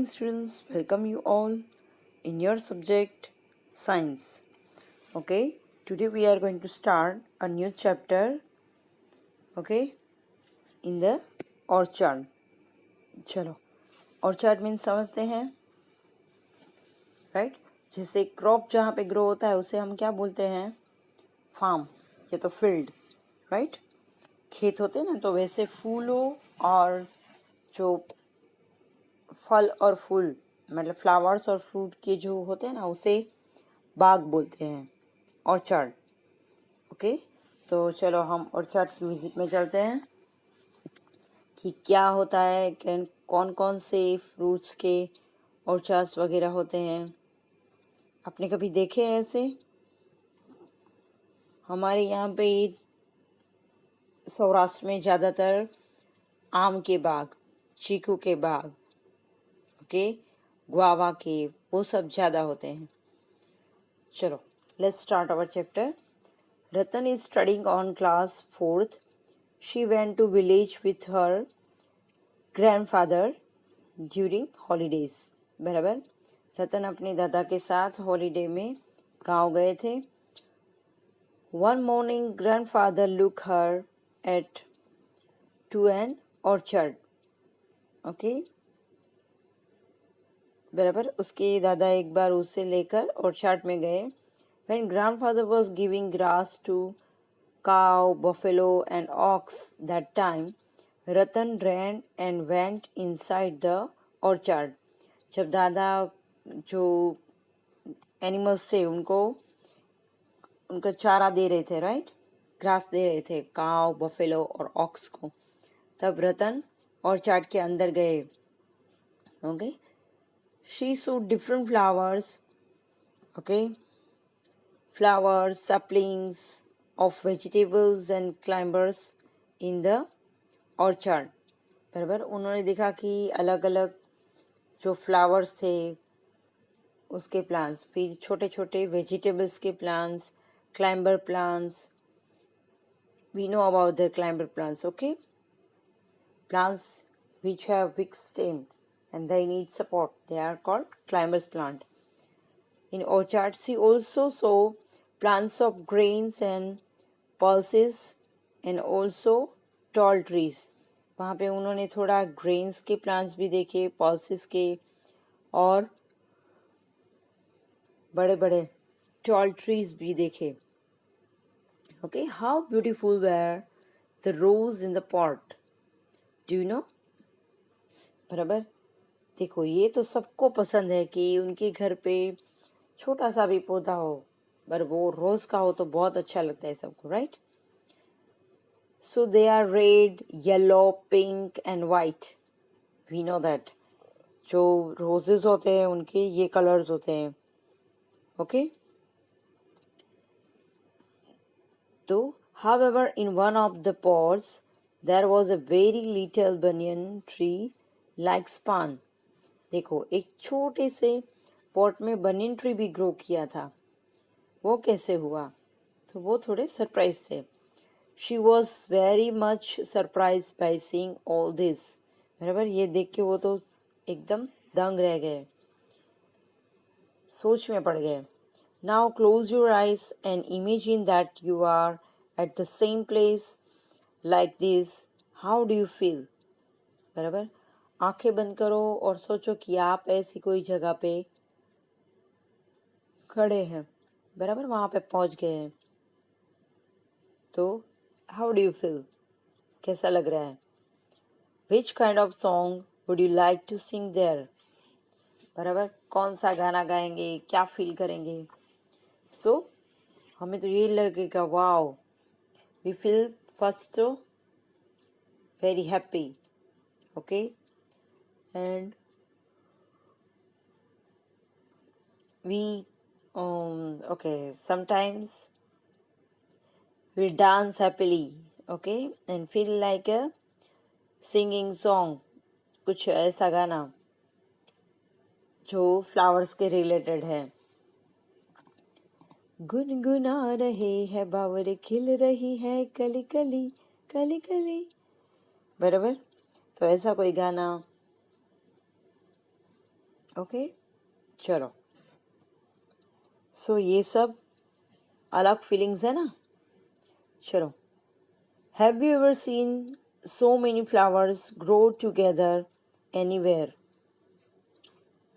students, welcome you all in your subject science. Okay, today we are going to start a new chapter, okay, in the orchard. चलो, orchard means समझते हैं, right? जैसे crop जहाँ पे grow होता है उसे हम क्या बोलते हैं? फार्म या तो फील्ड, राइट? खेत होते हैं ना, तो वैसे फूलों और जो फल और फूल मतलब फ्लावर्स और फ्रूट के जो होते हैं ना उसे बाग बोलते हैं, ऑर्चर्ड. ओके, तो चलो हम ऑर्चर्ड की विजिट में चलते हैं कि क्या होता है, कौन कौन से फ्रूट्स के ऑर्चर्ड्स वगैरह होते हैं. आपने कभी देखे हैं ऐसे? हमारे यहाँ पे सौराष्ट्र में ज़्यादातर आम के बाग, चीकू के बाग, ओके, गुआवा के, वो सब ज़्यादा होते हैं. चलो, let's start our chapter. Ratan is studying on class 4th. She went to village with her grandfather during holidays. बराबर. रतन अपने दादा के साथ हॉलीडे में गांव गए थे. One morning, grandfather looked her at to an orchard. Okay. बराबर. उसके दादा एक बार उसे लेकर ऑर्चर्ड में गए. When grandfather was giving grass to cow, buffalo and ox that time, Ratan ran and went inside the orchard. जब दादा जो एनिमल्स थे उनको उनका चारा दे रहे थे, राइट, ग्रास दे रहे थे काव, बफेलो और ऑक्स को, तब रतन ऑर्चर्ड के अंदर गए. Okay, she saw different flowers, okay, flowers, saplings of vegetables and climbers in the orchard. बराबर. उन्होंने देखा कि अलग अलग जो फ्लावर्स थे उसके प्लांट्स, फिर छोटे छोटे वेजिटेबल्स के plants, climber plants. We know about the climber plants. Okay, plants which have weak stem and they need support, they are called climbers plant. In orchards she also saw plants of grains and pulses and also tall trees. वहाँ पे उन्होंने थोड़ा grains के plants भी देखे, pulses के और बड़े बड़े टॉल ट्रीज भी देखे. Okay, how beautiful were the rose in the pot, do you know. बराबर. देखो, ये तो सबको पसंद है कि उनके घर पे छोटा सा भी पौधा हो, पर वो रोज का हो तो बहुत अच्छा लगता है सबको, right. So they are red, yellow, pink and white. We know that जो रोजेस होते हैं उनके ये कलर्स होते हैं. ओके, तो however in one of the pots there was a very little banyan tree like span. देखो, एक छोटे से पॉट में बनियन ट्री भी ग्रो किया था. वो कैसे हुआ? तो वो थोड़े सरप्राइज थे. She was very much surprise by seeing all this. बराबर. ये देख के वो तो एकदम दंग रह गए, सोच में पड़ गए. Now close your eyes and imagine that you are at the same place like this. How do you feel? बराबर. आंखें बंद करो और सोचो कि आप ऐसी कोई जगह पे खड़े हैं, बराबर, वहाँ पे पहुँच गए हैं. तो हाउ डू यू फील? कैसा लग रहा है? Which kind of song would you like to sing there? बराबर. कौन सा गाना गाएंगे, क्या फील करेंगे? सो हमें तो ये लगेगा, वाओ, वी फील फर्स्ट तो very happy. Okay, and we okay, sometimes we dance happily, okay, and feel like a singing song. कुछ ऐसा गाना जो फ्लावर्स के रिलेटेड है. गुनगुना रहे हैं बावर, खिल रही है कली कली कली कली. बराबर. तो ऐसा कोई गाना ओके, चलो। सो ये सब अलग फीलिंग्स है ना। चलो, have you ever seen so many flowers grow together anywhere?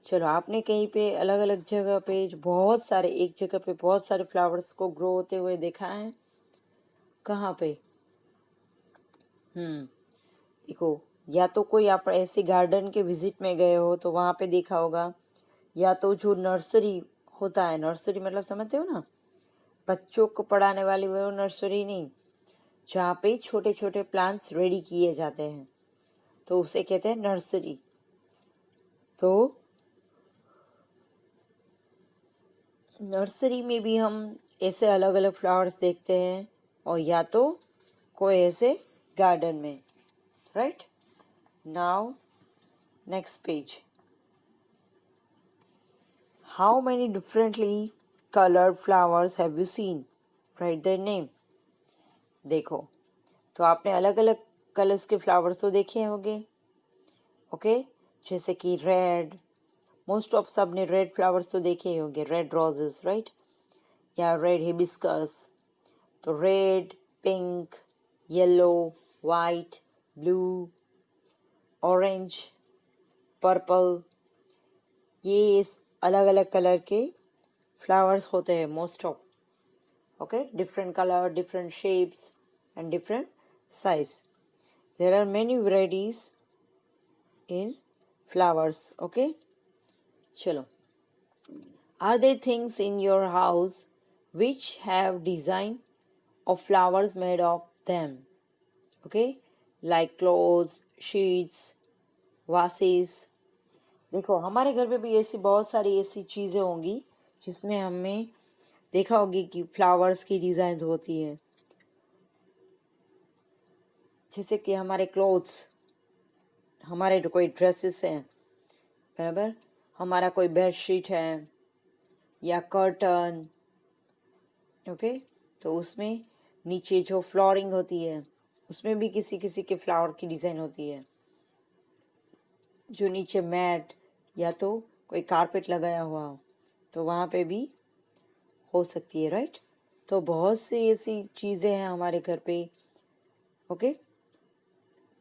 चलो, आपने कहीं पे अलग अलग जगह पे बहुत सारे, एक जगह पे बहुत सारे फ्लावर्स को ग्रो होते हुए देखा है? कहाँ पे? देखो, या तो कोई आप ऐसे गार्डन के विजिट में गए हो तो वहाँ पे देखा होगा, या तो जो नर्सरी होता है, नर्सरी मतलब समझते हो ना, बच्चों को पढ़ाने वाली वो नर्सरी नहीं, जहाँ पे छोटे छोटे प्लांट्स रेडी किए जाते हैं, तो उसे कहते हैं नर्सरी। तो नर्सरी में भी हम ऐसे अलग अलग फ्लावर्स देखते हैं, और या तो कोई ऐसे गार्डन में, right. Now next page. How many differently colored flowers have you seen? Write their name. देखो, तो आपने अलग अलग कलर्स के फ्लावर्स तो देखे होंगे, ओके। जैसे कि रेड, मोस्ट ऑफ सब ने रेड फ्लावर्स तो देखे ही होंगे, रेड रोजेस, राइट, या रेड हिबिस्कस। तो red, pink, yellow, white, blue, orange, purple, ये अलग अलग कलर के फ्लावर्स होते हैं most of, okay, different color, different shapes and different size. There are many varieties in flowers, okay. Chalo, are there things in your house which have design of flowers made of them? Okay, like clothes, sheets, vases. देखो, हमारे घर पे भी ऐसी बहुत सारी ऐसी चीज़ें होंगी जिसमें हमें देखा होगी कि फ्लावर्स की डिज़ाइंस होती है। जैसे कि हमारे क्लोथ्स, हमारे जो कोई ड्रेसेस हैं, बराबर, हमारा कोई बेडशीट है या कर्टन, ओके, तो उसमें नीचे जो फ्लोरिंग होती है उसमें भी किसी किसी के फ्लावर की डिज़ाइन होती है। जो नीचे मैट या तो कोई कारपेट लगाया हुआ हो तो वहाँ पे भी हो सकती है, राइट। तो बहुत सी ऐसी चीज़ें हैं हमारे घर पे, ओके,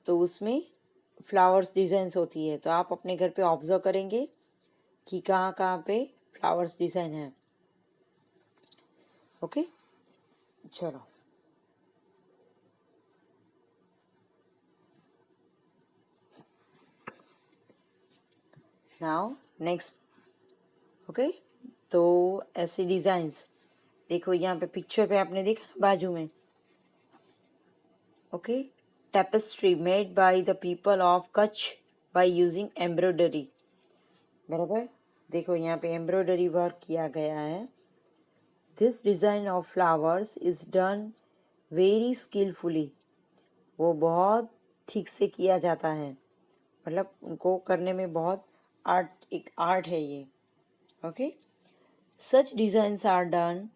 तो उसमें फ्लावर्स डिज़ाइंस होती है। तो आप अपने घर पे ऑब्जर्व करेंगे कि कहाँ कहाँ पे फ्लावर्स डिज़ाइन है, ओके। चलो, नाउ नेक्स्ट, ओके। तो ऐसी डिज़ाइंस देखो, यहाँ पे पिक्चर पे आपने देखा बाजू में, okay, tapestry made by the people of Kutch by using embroidery, बराबर। देखो, यहाँ पे एम्ब्रॉयडरी वर्क किया गया है। This design of flowers is done very skilfully, वो बहुत ठीक से किया जाता है, मतलब उनको करने में बहुत आर्ट, एक आर्ट है ये, okay. Such designs are done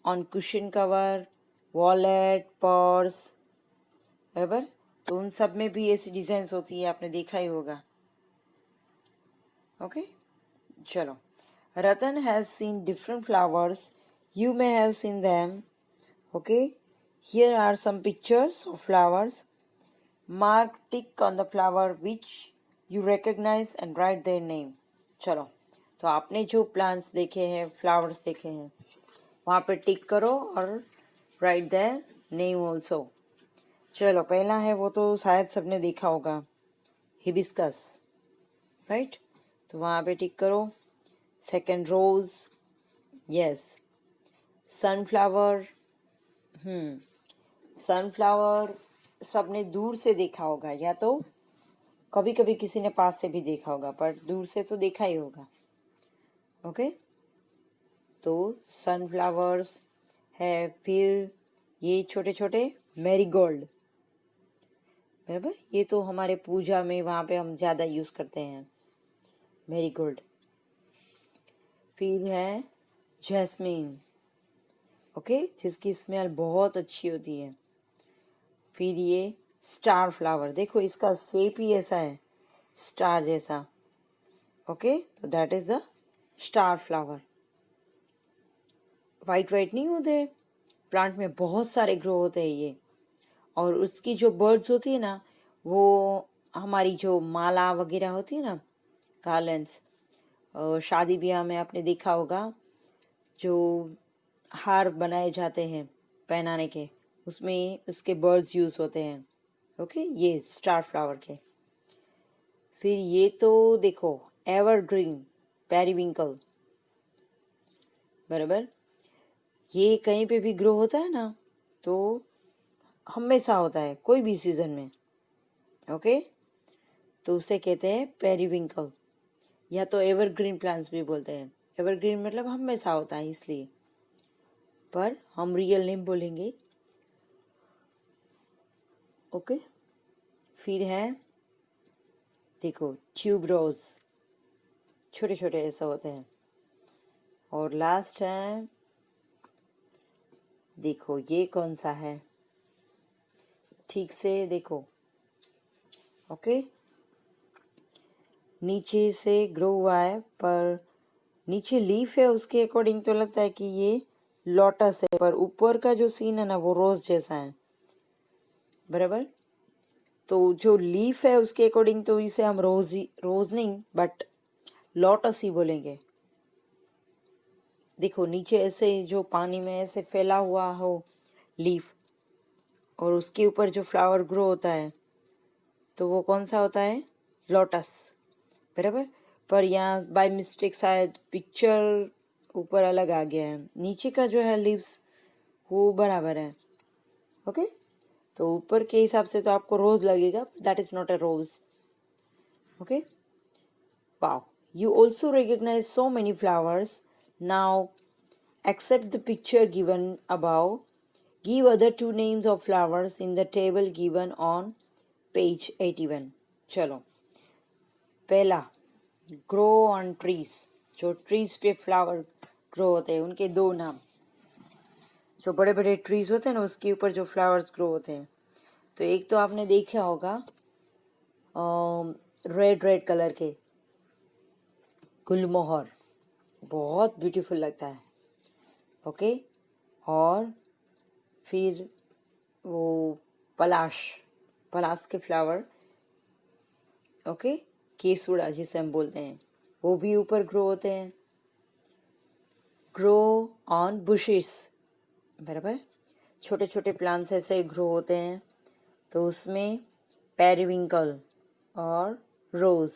on cushion cover, wallet, purse, बराबर। तो उन सब में भी ऐसी डिज़ाइंस होती है, आपने देखा ही होगा, ओके। चलो, Ratan has seen different flowers, you may have seen them, okay. Here are some pictures of flowers, mark tick on the flower which you recognise and write their name. चलो, तो आपने जो प्लांट्स देखे हैं, फ्लावर्स देखे हैं, वहाँ पे टिक करो और राइट देयर नेम ऑल्सो। चलो, पहला है वो तो शायद सबने देखा होगा, हिबिस्कस, राइट, तो वहाँ पे टिक करो। सेकंड रोज, यस। सनफ्लावर, सनफ्लावर सबने दूर से देखा होगा, या तो कभी कभी किसी ने पास से भी देखा होगा, पर दूर से तो देखा ही होगा, ओके। तो सनफ्लावर्स है। फिर ये छोटे छोटे मैरीगोल्ड, बराबर, ये तो हमारे पूजा में वहाँ पे हम ज़्यादा यूज़ करते हैं मैरीगोल्ड। फिर है जैस्मीन, ओके, जिसकी स्मेल बहुत अच्छी होती है। फिर ये स्टार फ्लावर, देखो इसका शेप ही ऐसा है, स्टार जैसा, ओके, तो that is the star flower. White white नहीं होते, प्लांट में बहुत सारे ग्रो होते हैं ये। और उसकी जो बर्ड्स होती है ना, वो हमारी जो माला वगैरह होती है ना, गार्लैंड्स, शादी ब्याह में आपने देखा होगा जो हार बनाए जाते हैं पहनाने के, उसमें उसके बर्ड्स यूज होते हैं। ओके, ये स्टार फ्लावर के। फिर ये तो देखो एवरग्रीन पेरीविंकल, बराबर। ये कहीं पे भी ग्रो होता है ना, तो हमेशा होता है कोई भी सीजन में। ओके, तो उसे कहते हैं पेरीविंकल, या तो एवरग्रीन प्लांट्स भी बोलते हैं। एवरग्रीन मतलब हमेशा होता है इसलिए, पर हम रियल नेम बोलेंगे। ओके, फिर है देखो ट्यूबरोज, छोटे छोटे ऐसे होते हैं। और लास्ट है, देखो ये कौन सा है, ठीक से देखो। ओके, नीचे से ग्रो हुआ है, पर नीचे लीफ है, उसके अकॉर्डिंग तो लगता है कि ये लोटस है, पर ऊपर का जो सीन है ना वो रोज जैसा है, बराबर। तो जो लीफ है उसके अकॉर्डिंग तो इसे हम रोज नहीं बट लोटस ही बोलेंगे। देखो नीचे ऐसे जो पानी में ऐसे फैला हुआ हो लीफ, और उसके ऊपर जो फ्लावर ग्रो होता है, तो वो कौन सा होता है, लोटस, बराबर। पर यहाँ बाय मिस्टेक शायद पिक्चर ऊपर अलग आ गया है, नीचे का जो है लीव्स वो बराबर है। ओके, तो ऊपर के हिसाब से तो आपको रोज लगेगा, that is not a rose. Okay, wow, you also recognize so many flowers. Now accept the picture given above. Give other two names of flowers in the table given on page 81. चलो, पहला grow on trees, जो trees पे flower grow होते हैं उनके दो नाम। जो बड़े बड़े ट्रीज होते हैं ना उसके ऊपर जो फ्लावर्स ग्रो होते हैं, तो एक तो आपने देखा होगा रेड रेड कलर के गुलमोहर, बहुत ब्यूटीफुल लगता है। ओके, और फिर वो पलाश, पलाश के फ्लावर, ओके, केसुड़ा जिसे हम बोलते हैं, वो भी ऊपर ग्रो होते हैं। ग्रो ऑन बुशेस, बराबर, छोटे छोटे प्लांट्स ऐसे ग्रो होते हैं, तो उसमें पेरिविंकल और रोज।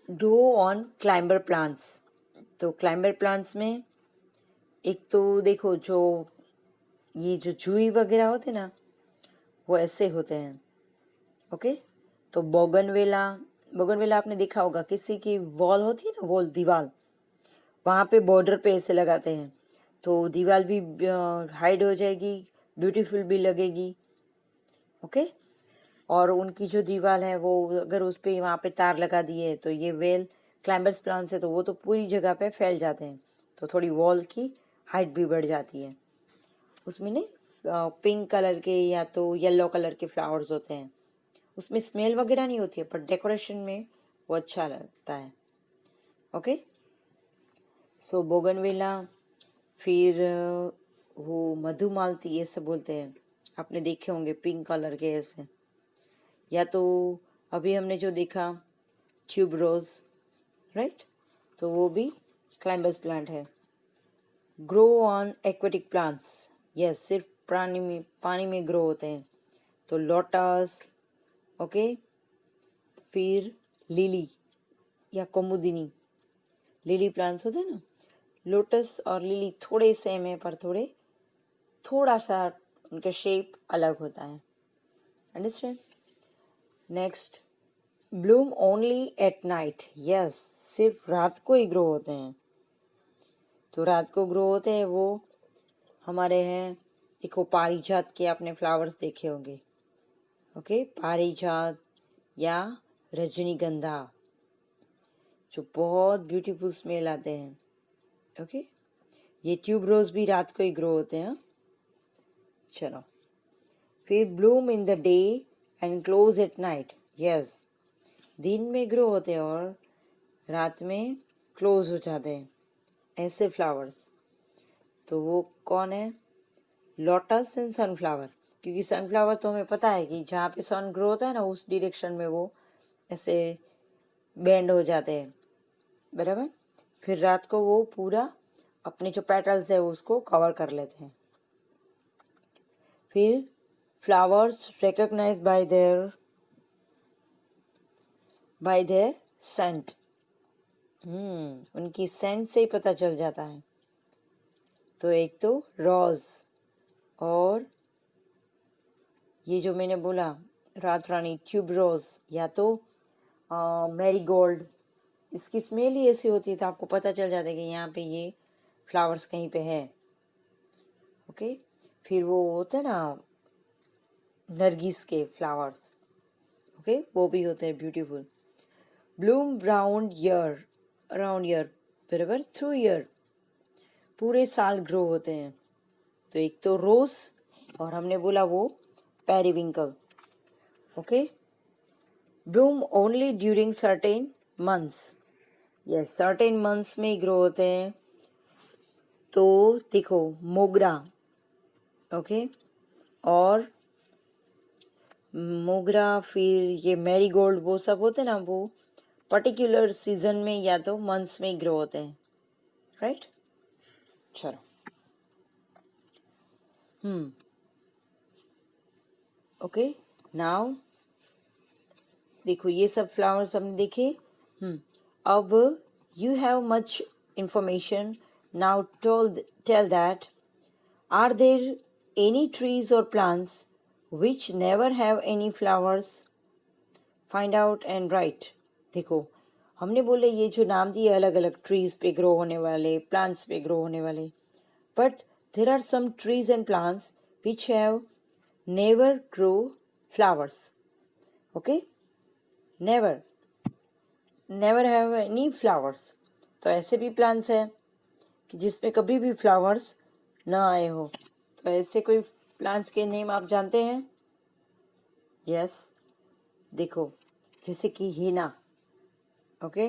ग्रो ऑन क्लाइंबर प्लांट्स, तो क्लाइंबर प्लांट्स में एक तो देखो जो ये जो जुई वगैरह होते ना वो ऐसे होते हैं। ओके, तो बोगनवेला, बोगनवेला आपने देखा होगा, किसी की वॉल होती है ना, वॉल दीवार, वहाँ पे बॉर्डर पे ऐसे लगाते हैं, तो दीवार भी हाइड हो जाएगी, ब्यूटीफुल भी लगेगी। ओके, और उनकी जो दीवार है वो अगर उस पर वहाँ पे तार लगा दिए तो ये वेल क्लाइंबर्स प्लांट्स है, तो वो तो पूरी जगह पे फैल जाते हैं, तो थोड़ी वॉल की हाइट भी बढ़ जाती है। उसमें नहीं पिंक कलर के या तो येलो कलर के फ्लावर्स होते हैं, उसमें स्मेल वगैरह नहीं होती है, पर डेकोरेशन में वो अच्छा लगता है। ओके, सो बोगनवेला, फिर वो मधुमालती ऐसे बोलते हैं, आपने देखे होंगे पिंक कलर के ऐसे। या तो अभी हमने जो देखा ट्यूबरोज, राइट, तो वो भी क्लाइंबर्स प्लांट है। Grow on aquatic plants, yes, सिर्फ पानी में ग्रो होते हैं, तो लोटस, ओके, फिर लिली या कुमुदिनी, लिली प्लांट्स होते हैं ना, लोटस और लिली थोड़े सेम है, पर थोड़ा सा उनका शेप अलग होता है। Understand. Next, Bloom only at night, yes, सिर्फ रात को ही ग्रो होते हैं, तो रात को ग्रो होते हैं वो हमारे हैं। देखो पारिजात के आपने फ्लावर्स देखे होंगे, ओके, पारिजात या रजनीगंधा, जो बहुत ब्यूटीफुल स्मेल आते हैं। ओके, ये ट्यूबरोज भी रात को ही ग्रो होते हैं। चलो, फिर Bloom in the day and close at night. Yes, दिन में ग्रो होते हैं और रात में क्लोज हो जाते हैं, ऐसे फ्लावर्स. तो वो कौन है? Lotus and sunflower. क्योंकि सनफ्लावर तो हमें पता है कि जहाँ पे सन ग्रो होता है ना, उस डायरेक्शन में वो ऐसे बेंड हो जाते हैं, बराबर. फिर रात को वो पूरा अपने जो पेटल्स है उसको कवर कर लेते हैं. फिर flowers recognise by their scent. उनकी सेंट से ही पता चल जाता है. तो एक तो रोज, और ये जो मैंने बोला रात रानी ट्यूबरोज, या तो मैरीगोल्ड, इसकी स्मेल ही ऐसी होती है तो आपको पता चल जाता है कि यहाँ पे ये फ्लावर्स कहीं पे है. ओके. फिर वो होते हैं ना नरगिस के फ्लावर्स, ओके, वो भी होते हैं ब्यूटीफुल. ब्लूम अराउंड ईयर, बराबर, थ्रू ईयर, पूरे साल ग्रो होते हैं. तो एक तो रोज, और हमने बोला वो periwinkle. Okay. Bloom only during certain months. Yes, certain months में ग्रो होते हैं. तो देखो मोगरा, ओके, और मोगरा, फिर ये मैरीगोल्ड, वो सब होते हैं ना, वो पर्टिकुलर सीजन में या तो मंथ्स में ग्रो होते हैं, राइट. चलो. ओके. नाउ देखो ये सब फ्लावर्स हमने देखे. अब you have much information. Now tell that, are there any trees or plants which never have any flowers? Find out and write. देखो हमने बोले ये जो नाम दिए अलग अलग ट्रीज पे ग्रो होने वाले, प्लांट्स पे ग्रो होने वाले, but there are some trees and plants which have never grow flowers. Okay, never have any flowers. तो ऐसे भी प्लांट्स हैं कि जिसमें कभी भी फ्लावर्स ना आए हो. तो ऐसे कोई प्लांट्स के नेम आप जानते हैं? यस, देखो जैसे कि हीना, ओके,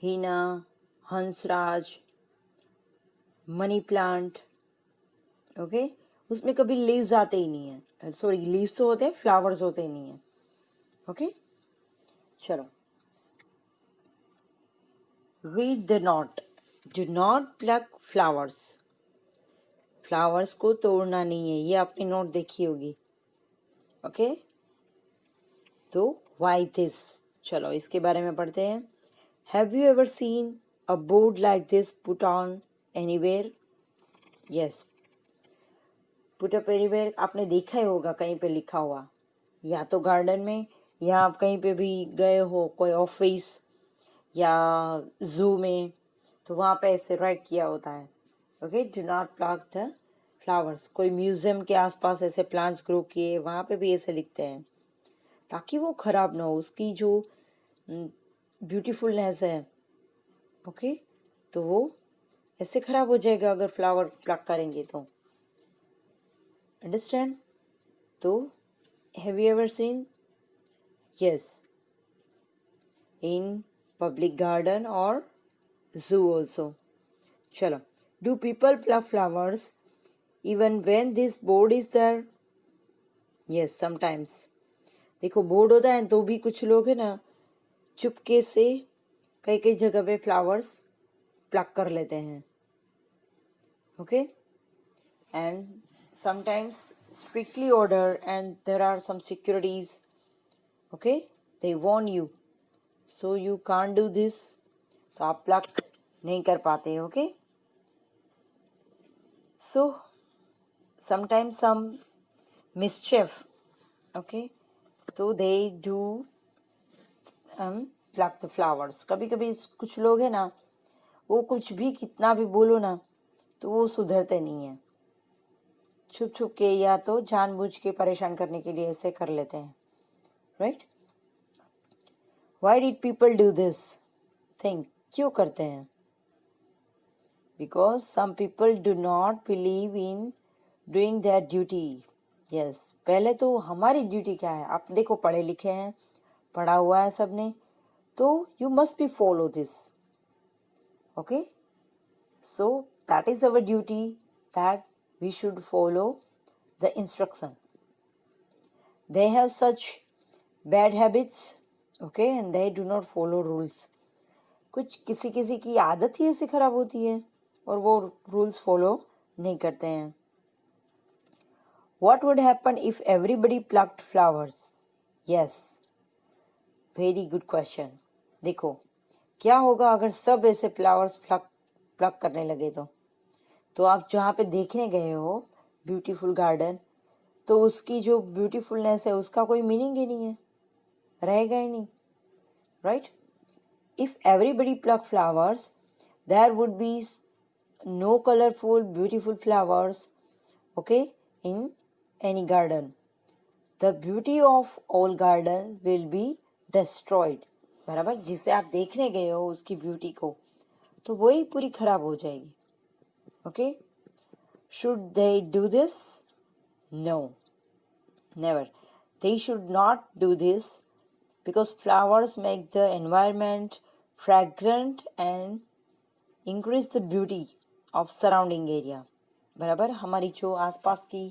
हीना, हंसराज, मनी प्लांट, ओके, उसमें कभी लीव्स आते ही नहीं है. सॉरी, लीव्स तो होते हैं, फ्लावर्स होते ही नहीं है. ओके. चलो, read the note. Do not plug flowers. Flowers को तोड़ना नहीं है, ये आपने नोट देखी होगी. ओके. तो वाई दिस. चलो इसके बारे में पढ़ते हैं. Have you ever seen a board like this put on anywhere? Yes, put up anywhere आपने देखा ही होगा कहीं पे लिखा हुआ, या तो गार्डन में, या आप कहीं पे भी गए हो, कोई ऑफिस या जू में, तो वहाँ पे ऐसे राइट किया होता है. Okay, do not plug the flowers. कोई म्यूजियम के आसपास ऐसे प्लांट्स ग्रो किए, वहाँ पे भी ऐसे लिखते हैं ताकि वो खराब ना हो, उसकी जो ब्यूटीफुलनेस है. ओके, तो वो ऐसे खराब हो जाएगा अगर फ्लावर प्लक करेंगे तो. अंडरस्टैंड? तो have you ever seen? Yes, in public garden और zoo also. चलो, do people pluck flowers even when this board is there? Yes, sometimes. देखो बोर्ड होता है तो भी कुछ लोग है ना चुपके से कई कई जगह पे फ्लावर्स प्लक कर लेते हैं. Okay. And sometimes strictly order and there are some securities. Okay, they warn you, so you can't do this. तो आप प्लक नहीं कर पाते. ओके. So sometimes some mischief, okay, so they do pluck the flowers. कभी कभी कुछ लोग हैं ना, वो कुछ भी कितना भी बोलो ना तो वो सुधरते नहीं हैं. छुप छुप के या तो जानबूझ के परेशान करने के लिए ऐसे कर लेते हैं, right. Why did people do this thing? क्यों करते हैं? Because some people do not believe in doing their duty. Yes, पहले तो हमारी ड्यूटी क्या है, आप देखो पढ़े लिखे हैं, पढ़ा हुआ है सबने, तो you must be follow this. Okay, so that is our duty, that we should follow the instruction. They have such bad habits, okay, and they do not follow rules. कुछ किसी किसी की आदत ही ऐसी खराब होती है और वो रूल्स फॉलो नहीं करते हैं. What would happen if everybody plucked flowers? Yes, very good question. देखो क्या होगा अगर सब ऐसे फ्लावर्स प्लक करने लगे तो आप जहाँ पे देखने गए हो ब्यूटीफुल गार्डन, तो उसकी जो ब्यूटीफुलनेस है उसका कोई मीनिंग ही नहीं है, रहेगा ही नहीं, right? If everybody pluck flowers there would be no colourful beautiful flowers, okay, in any garden. The beauty of all garden will be destroyed. बराबर, जिसे आप देखने गए हो उसकी ब्यूटी को, तो वही पूरी खराब हो जाएगी. Okay, should they do this? No, never. They should not do this because flowers make the environment fragrant and increase the beauty of surrounding area. बराबर, हमारी जो आसपास की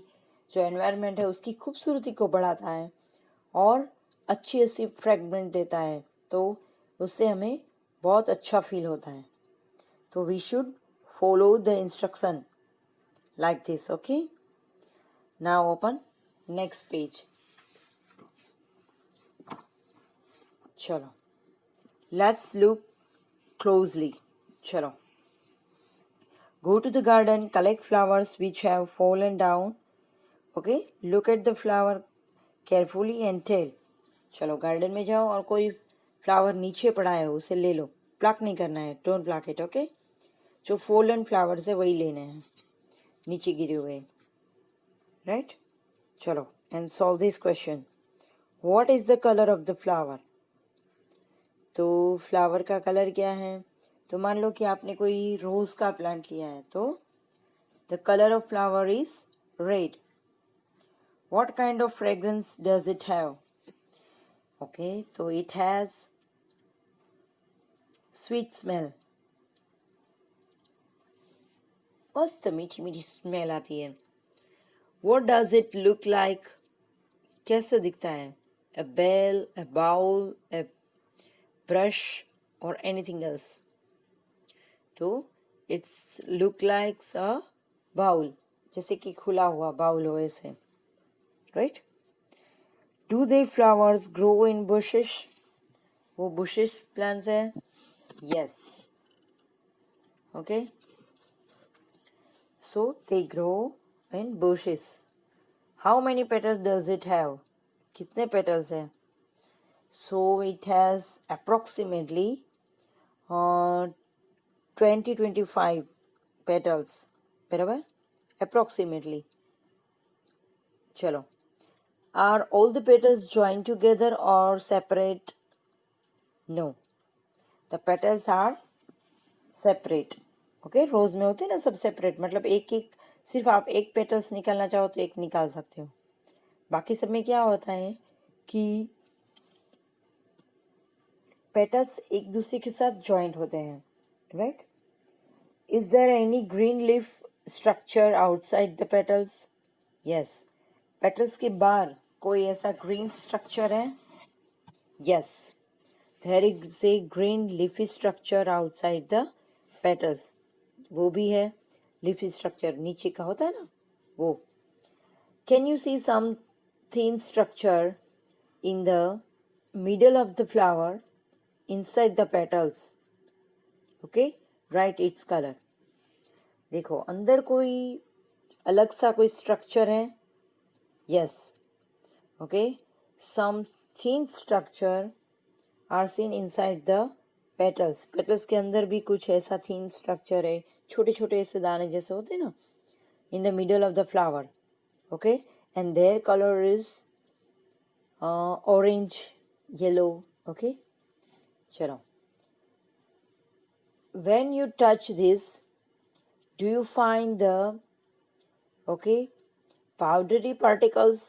जो एनवायरनमेंट है उसकी खूबसूरती को बढ़ाता है और अच्छी अच्छी फ्रेगमेंट देता है, तो उससे हमें बहुत अच्छा फील होता है. तो we should follow the instruction like this. Okay, now open next page. चलो, लेट्स लुक क्लोजली. चलो, go to the garden, collect flowers which have fallen down. Okay, look at the flower carefully and tell. चलो garden में जाओ और कोई flower नीचे पड़ा है उसे ले लो. प्लक नहीं करना है, डोंट प्लक इट. ओके, जो फॉलन फ्लावर्स है वही लेने हैं, नीचे गिरे हुए, राइट? चलो, and solve this question. What is the colour of the flower? तो फ्लावर का कलर क्या है? तो मान लो कि आपने कोई रोज़ का प्लांट लिया है, तो the colour of flower is red. What kind of fragrance does it have? Okay, तो इट हैज़ स्वीट स्मेल. मस्त मीठी मीठी स्मेल आती है. What does it look like? कैसे दिखता है? A bell, a bowl, a brush or anything else? तो it's look like a bowl, जैसे कि खुला हुआ बाउल हो ऐसे, right? Do they flowers grow in bushes? वो बुशेस प्लांट्स है. Yes, okay, so they grow in bushes. How many petals does it have? कितने पेटल्स है? So it has approximately 20-25 petals. बराबर, approximately. चलो, are all the petals joined together or separate? No, the petals are separate. Okay, rose में होते हैं ना सब separate, मतलब एक एक, सिर्फ आप एक पेटल्स निकालना चाहो तो एक निकाल सकते हो. बाकी सब में क्या होता है कि पेटल्स एक दूसरे के साथ जॉइंट होते हैं, right? Is there any green leaf structure outside the petals? Yes. Petals के बाहर कोई ऐसा green structure है? Yes. There is a green leafy structure outside the petals. वो भी है leafy structure, नीचे का होता है ना वो. Can you see some thin structure in the middle of the flower inside the petals? Okay, write its color. देखो अंदर कोई अलग सा कोई स्ट्रक्चर है. Yes, okay, some thin structure are seen inside the petals. Petals के अंदर भी कुछ ऐसा थिन स्ट्रक्चर है, छोटे छोटे ऐसे दाने जैसे होते हैं ना, in the middle of the flower. Okay, and their colour is orange yellow. Okay, चलो, when you touch this, do you find the powdery particles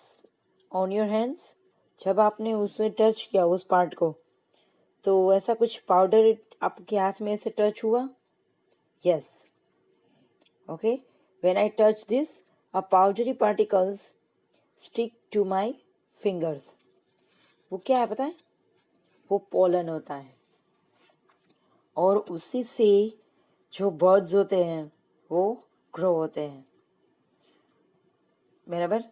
on your hands? जब आपने उसे टच किया उस पार्ट को, तो ऐसा कुछ पाउडर आपके हाथ में ऐसे टच हुआ? Yes. Okay, when I touch this, a powdery particles stick to my fingers. वो क्या है पता है? वो पोलन होता है, और उसी से जो बर्ड्स होते हैं वो ग्रो होते हैं. बराबर.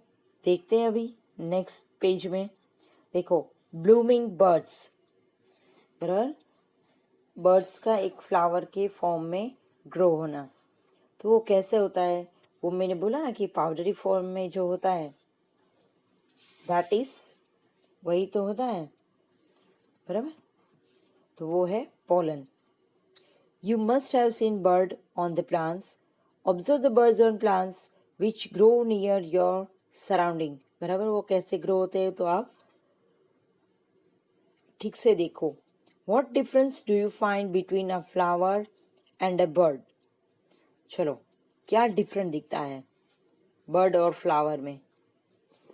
देखते हैं अभी नेक्स्ट पेज में. देखो, ब्लूमिंग बर्ड्स. बराबर, बर्ड्स का एक फ्लावर के फॉर्म में ग्रो होना. तो वो कैसे होता है? वो मैंने बोला ना कि पाउडरी फॉर्म में जो होता है, दैट इज, वही तो होता है. बराबर. तो वो है pollen. You must have seen bird on the plants. Observe the birds on plants which grow near your surrounding. बराबर, वो कैसे ग्रो होते हैं तो आप ठीक से देखो. What difference do you find between a flower and a bird? चलो, क्या डिफरेंट दिखता है बर्ड और फ्लावर में?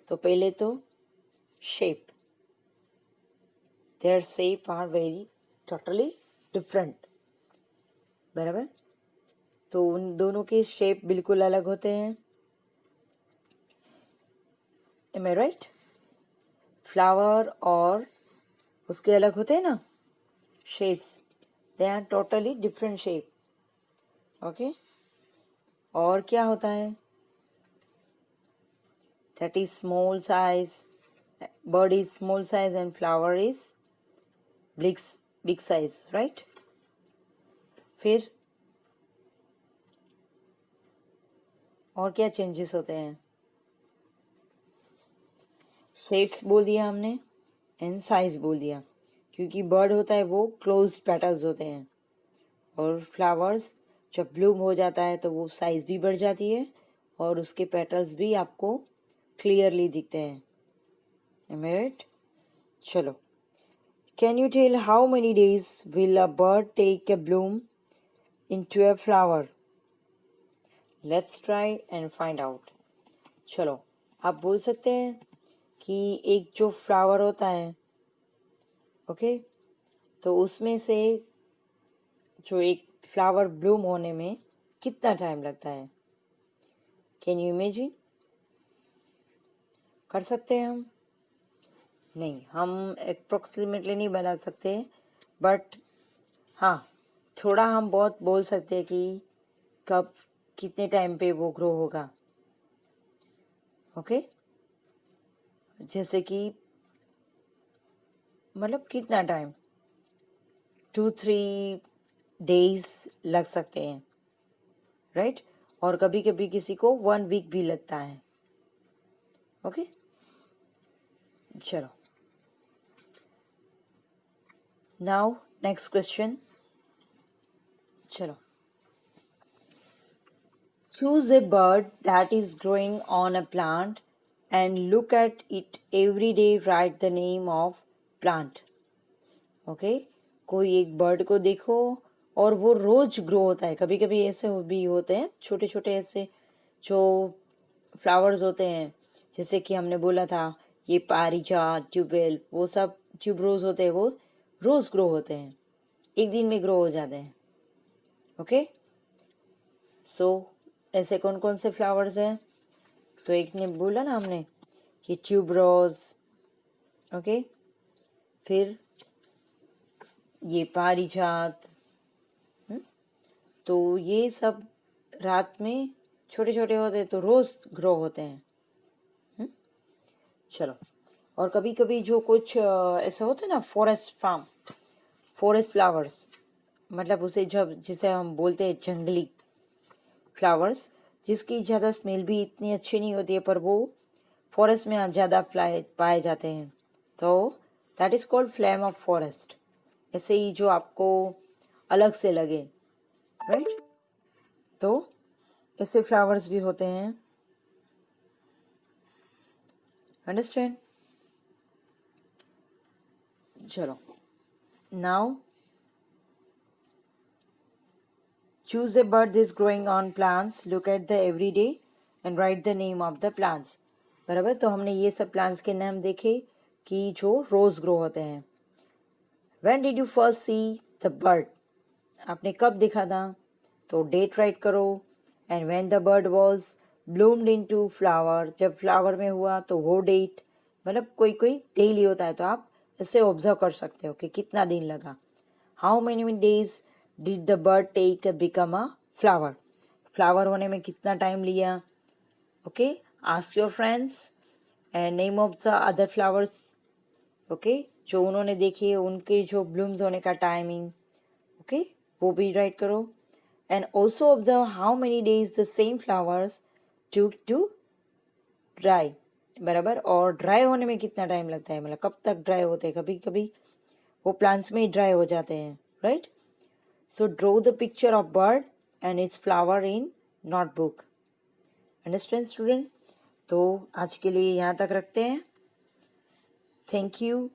तो पहले तो shape. Their shape are very totally different. बराबर. तो उन दोनों के शेप बिल्कुल अलग होते हैं. Am I right? फ्लावर और उसके अलग होते हैं ना shapes. They are totally different shape. Okay. और क्या होता है? That is small size. Bird is small size and flower is big size, right? फिर और क्या चेंजेस होते हैं? शेप्स बोल दिया हमने एंड साइज बोल दिया. क्योंकि बर्ड होता है वो क्लोज्ड पेटल्स होते हैं, और फ्लावर्स जब ब्लूम हो जाता है तो वो साइज भी बढ़ जाती है और उसके पेटल्स भी आपको क्लियरली दिखते हैं. Am I right? चलो. Can you tell how many days will a bird take a bloom into a flower? Let's try and find out. चलो, आप बोल सकते हैं कि एक जो फ्लावर होता है, ओके, तो उसमें से जो एक फ्लावर ब्लूम होने में कितना टाइम लगता है? Can you imagine? कर सकते हैं हम? नहीं, हम अप्रोक्सीमेटली नहीं बना सकते, बट हाँ, थोड़ा हम बहुत बोल सकते हैं कि कब कितने टाइम पे वो ग्रो होगा. ओके. जैसे कि मतलब कितना टाइम, 2-3 डेज लग सकते हैं, राइट? और कभी कभी किसी को 1 वीक भी लगता है. ओके. चलो, नाउ नेक्स्ट क्वेश्चन. चलो. Choose a bird that is growing on a plant and look at it every day. Write the name of plant. Okay. कोई एक बर्ड को देखो और वो रोज ग्रो होता है. कभी कभी ऐसे भी होते हैं छोटे छोटे ऐसे जो फ्लावर्स होते हैं, जैसे कि हमने बोला था ये पारिजात, ट्यूबेल, वो सब ट्यूबरोज होते हैं, वो रोज ग्रो होते हैं, एक दिन में ग्रो हो जाते हैं. ओके. सो ऐसे कौन कौन से फ्लावर्स हैं? तो एक ने बोला ना हमने कि ट्यूबरोज. ओके. फिर ये पारिजात. तो ये सब रात में छोटे छोटे होते हैं तो रोज ग्रो होते हैं. चलो. और कभी कभी जो कुछ ऐसा होता है ना, फॉरेस्ट फ्लावर्स, मतलब उसे जब जिसे हम बोलते हैं जंगली फ्लावर्स, जिसकी ज़्यादा स्मेल भी इतनी अच्छी नहीं होती है, पर वो फॉरेस्ट में ज़्यादा पाए जाते हैं. तो that is called flame of forest. ऐसे ही जो आपको अलग से लगे, राइट? तो ऐसे फ्लावर्स भी होते हैं. अंडरस्टैंड? चलो. Now choose a bird that is growing on plants. Look at the every day and right the name of the plants. बराबर, तो हमने ये सब प्लांट्स के नाम देखे कि जो रोज ग्रो होते हैं। When did you first see the bird, आपने कब देखा था, तो डेट राइट करो। And when the bird was bloomed into flower, जब फ्लावर में हुआ तो वो डेट, मतलब कोई कोई डेली होता है तो आप इससे ऑब्जर्व कर सकते हो कि कितना दिन लगा। How many days did the bird take become a flower, flower होने में कितना टाइम लिया। Okay, ask your friends and name of the other flowers. Okay, जो उन्होंने देखे उनके जो ब्लूम्स होने का टाइमिंग, ओके, वो भी राइट करो। And also observe how many days the same flowers to dry. बराबर, और ड्राई होने में कितना टाइम लगता है, मतलब कब तक ड्राई होते हैं, कभी कभी वो प्लांट्स में ही ड्राई हो जाते हैं, right. So draw the picture of bird and it's flower in notebook. Understand student. तो आज के लिए यहाँ तक रखते हैं। Thank you.